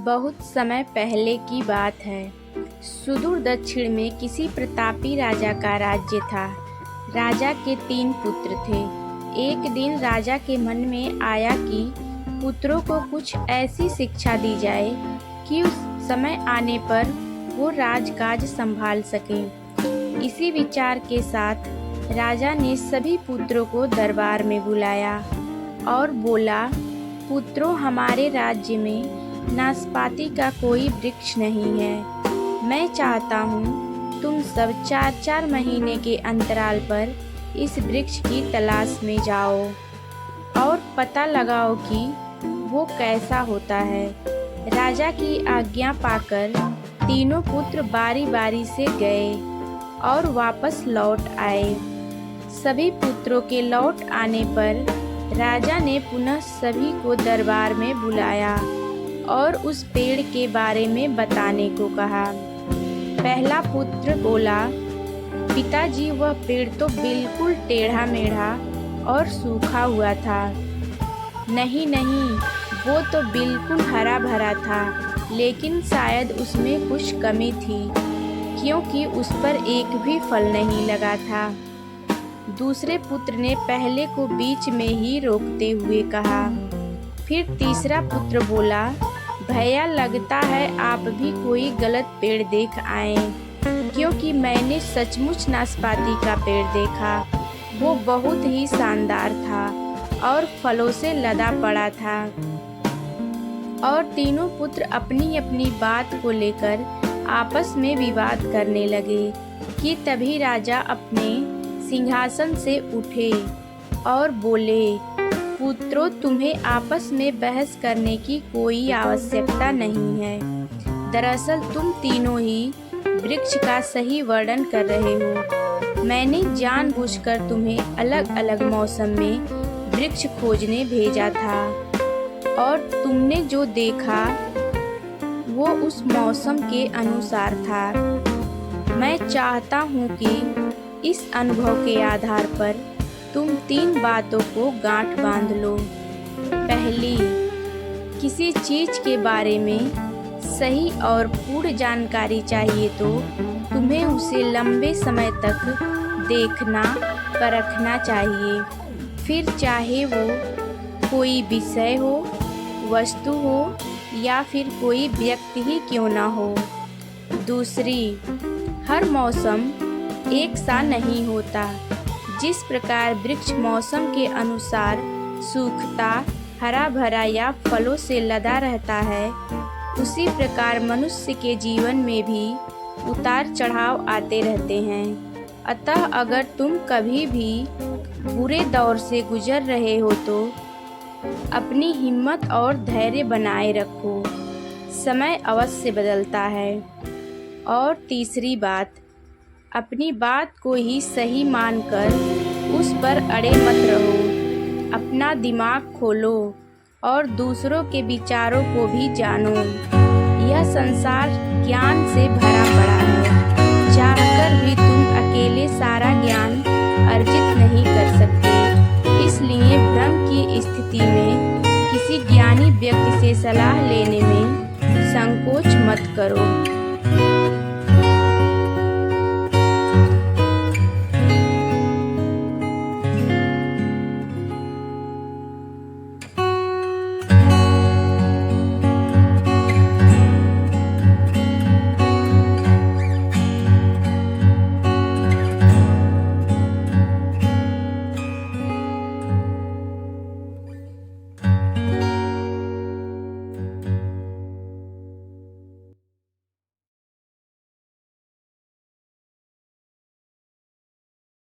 बहुत समय पहले की बात है। सुदूर दक्षिण में किसी प्रतापी राजा का राज्य था। राजा के 3 पुत्र थे। एक दिन राजा के मन में आया कि पुत्रों को कुछ ऐसी शिक्षा दी जाए कि उस समय आने पर वो राजकाज संभाल सकें। इसी विचार के साथ राजा ने सभी पुत्रों को दरबार में बुलाया और बोला, पुत्रों, हमारे राज्य में नाशपाती का कोई वृक्ष नहीं है। मैं चाहता हूँ तुम सब 4-4 महीने के अंतराल पर इस वृक्ष की तलाश में जाओ और पता लगाओ कि वो कैसा होता है। राजा की आज्ञा पाकर तीनों पुत्र बारी बारी से गए और वापस लौट आए। सभी पुत्रों के लौट आने पर राजा ने पुनः सभी को दरबार में बुलाया और उस पेड़ के बारे में बताने को कहा। पहला पुत्र बोला, पिताजी, वह पेड़ तो बिल्कुल टेढ़ा मेढ़ा और सूखा हुआ था। नहीं नहीं, वो तो बिल्कुल हरा भरा था, लेकिन शायद उसमें कुछ कमी थी, क्योंकि उस पर एक भी फल नहीं लगा था। दूसरे पुत्र ने पहले को बीच में ही रोकते हुए कहा। फिर तीसरा पुत्र बोला, भैया, लगता है आप भी कोई गलत पेड़ देख आए, क्योंकि मैंने सचमुच नाशपाती का पेड़ देखा। वो बहुत ही शानदार था और फलों से लदा पड़ा था। और तीनों पुत्र अपनी अपनी बात को लेकर आपस में विवाद करने लगे कि तभी राजा अपने सिंहासन से उठे और बोले, पुत्रों, तुम्हें आपस में बहस करने की कोई आवश्यकता नहीं है। दरअसल तुम तीनों ही वृक्ष का सही वर्णन कर रहे हो। मैंने जानबूझकर तुम्हें अलग अलग मौसम में वृक्ष खोजने भेजा था और तुमने जो देखा वो उस मौसम के अनुसार था। मैं चाहता हूँ कि इस अनुभव के आधार पर तुम 3 बातों को गांठ बांध लो। पहली, किसी चीज के बारे में सही और पूर्ण जानकारी चाहिए तो तुम्हें उसे लंबे समय तक देखना, परखना चाहिए। फिर चाहे वो कोई विषय हो, वस्तु हो या फिर कोई व्यक्ति ही क्यों ना हो। दूसरी, हर मौसम एक सा नहीं होता। जिस प्रकार वृक्ष मौसम के अनुसार सूखता, हरा भरा या फलों से लदा रहता है, उसी प्रकार मनुष्य के जीवन में भी उतार चढ़ाव आते रहते हैं। अतः अगर तुम कभी भी बुरे दौर से गुजर रहे हो तो अपनी हिम्मत और धैर्य बनाए रखो। समय अवश्य बदलता है। और तीसरी बात, अपनी बात को ही सही मानकर उस पर अड़े मत रहो। अपना दिमाग खोलो और दूसरों के विचारों को भी जानो। यह संसार ज्ञान से भरा पड़ा है। चाहकर भी तुम अकेले सारा ज्ञान अर्जित नहीं कर सकते। इसलिए भ्रम की स्थिति में किसी ज्ञानी व्यक्ति से सलाह लेने में संकोच मत करो।